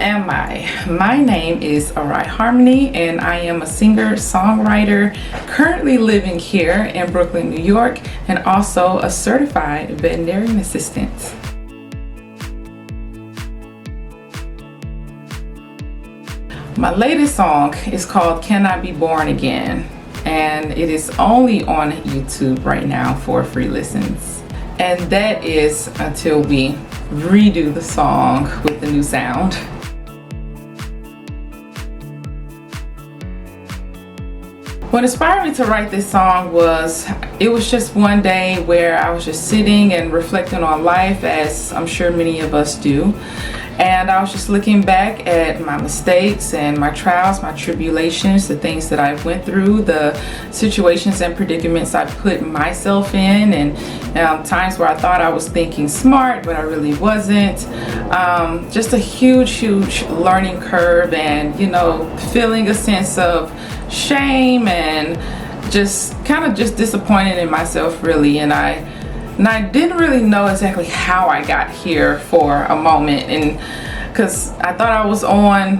am I? My name is Arye Harmony, and I am a singer-songwriter currently living here in Brooklyn, New York, and also a certified veterinarian assistant. My latest song is called Can I Be Born Again, and it is only on YouTube right now for free listens. And that is until we redo the song with the new sound. What inspired me to write this song was, it was just one day where I was just sitting and reflecting on life, as I'm sure many of us do. And I was just looking back at my mistakes and my trials, my tribulations, the things that I went through, the situations and predicaments I put myself in, and times where I thought I was thinking smart, but I really wasn't. Just a huge learning curve, and feeling a sense of shame and just kind of disappointed in myself, really. And I didn't really know exactly how I got here for a moment, and because I thought I was on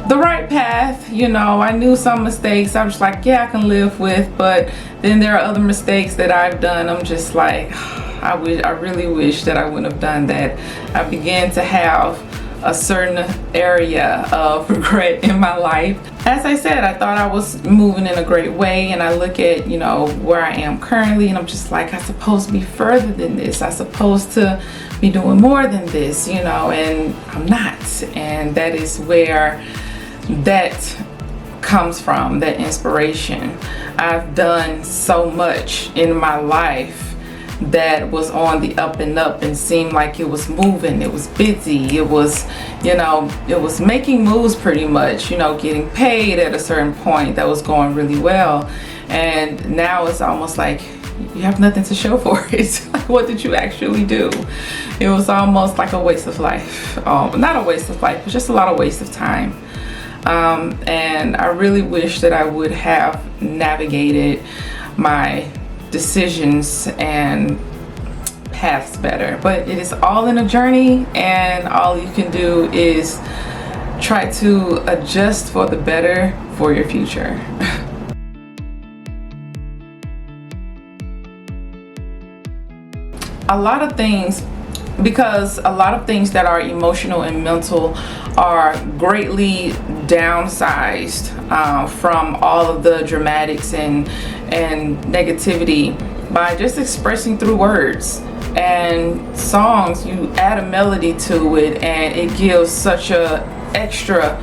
the right path. I knew some mistakes I was like, yeah, I can live with, but then there are other mistakes that I've done. I'm just like, I really wish that I wouldn't have done that. I began to have a certain area of regret in my life. As I said, I thought I was moving in a great way, and I look at where I am currently, and I'm just like, I'm supposed to be further than this. I'm supposed to be doing more than this, and I'm not. And that is where that comes from, that inspiration. I've done so much in my life that was on the up and up and seemed like it was moving, it was busy, it was it was making moves pretty much, getting paid at a certain point that was going really well. And now it's almost like you have nothing to show for it. Like, what did you actually do? It was almost like a waste of life. Not a waste of life, but just a lot of waste of time. And I really wish that I would have navigated my decisions and paths better, but it is all in a journey, and all you can do is try to adjust for the better for your future. A lot of things that are emotional and mental are greatly downsized from all of the dramatics and negativity by just expressing through words. And songs, you add a melody to it, and it gives such a extra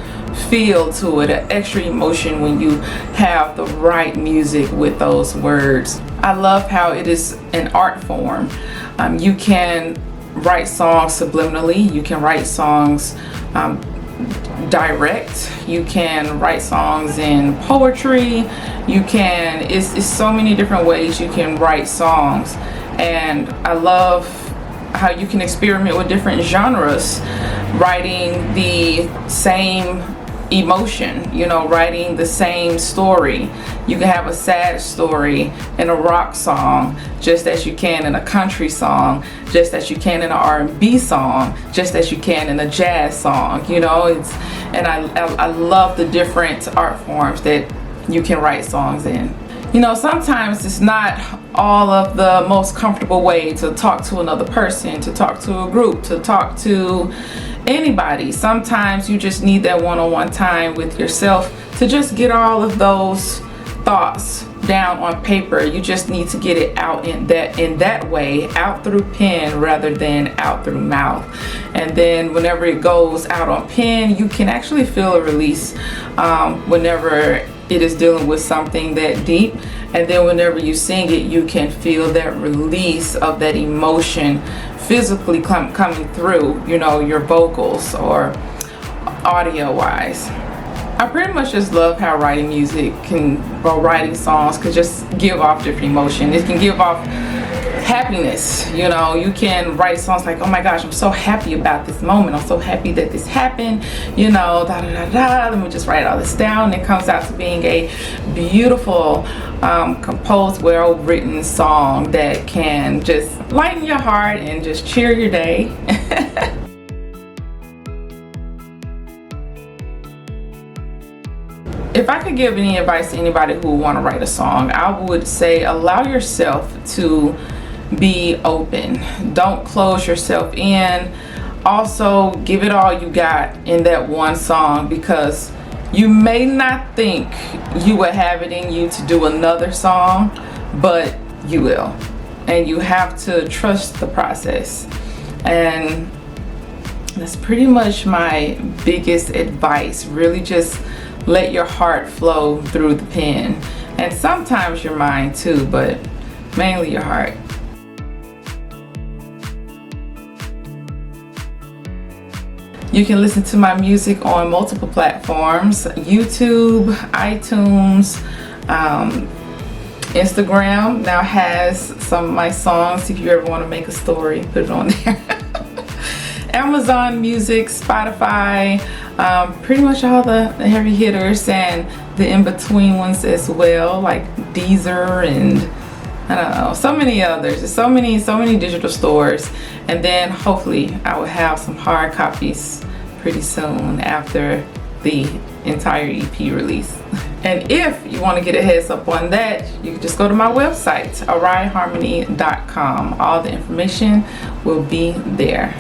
feel to it, an extra emotion when you have the right music with those words. I love how it is an art form. You can write songs subliminally, you can write songs direct, you can write songs in poetry, it's so many different ways you can write songs. And I love how you can experiment with different genres, writing the same emotion, writing the same story. You can have a sad story in a rock song, just as you can in a country song, just as you can in an R&B song, just as you can in a jazz song. And I love the different art forms that you can write songs in. Sometimes it's not all of the most comfortable way to talk to another person, to talk to a group, to talk to anybody. Sometimes you just need that one-on-one time with yourself to just get all of those thoughts down on paper. You just need to get it out in that way, out through pen rather than out through mouth. And then whenever it goes out on pen, you can actually feel a release whenever it is dealing with something that deep. And then whenever you sing it, you can feel that release of that emotion physically coming through, your vocals or audio wise. I pretty much just love how writing music writing songs can just give off different emotion. It can give off happiness. You can write songs like, oh my gosh, I'm so happy about this moment, I'm so happy that this happened, let me just write all this down. And it comes out to being a beautiful composed, well written song that can just lighten your heart and just cheer your day. if I could give any advice to anybody who want to write a song, I would say allow yourself to be open. Don't close yourself in. Also, give it all you got in that one song, because you may not think you will have it in you to do another song, but you will. And you have to trust the process. And that's pretty much my biggest advice. Really just let your heart flow through the pen. And sometimes your mind too, but mainly your heart. You can listen to my music on multiple platforms: YouTube, iTunes, Instagram now has some of my songs. If you ever want to make a story, put it on there. Amazon Music, Spotify, pretty much all the heavy hitters, and the in-between ones as well, like Deezer and I don't know, so many others. There's so many digital stores. And then hopefully I will have some hard copies pretty soon after the entire EP release. And if you want to get a heads up on that, you can just go to my website, aryeharmony.com. All the information will be there.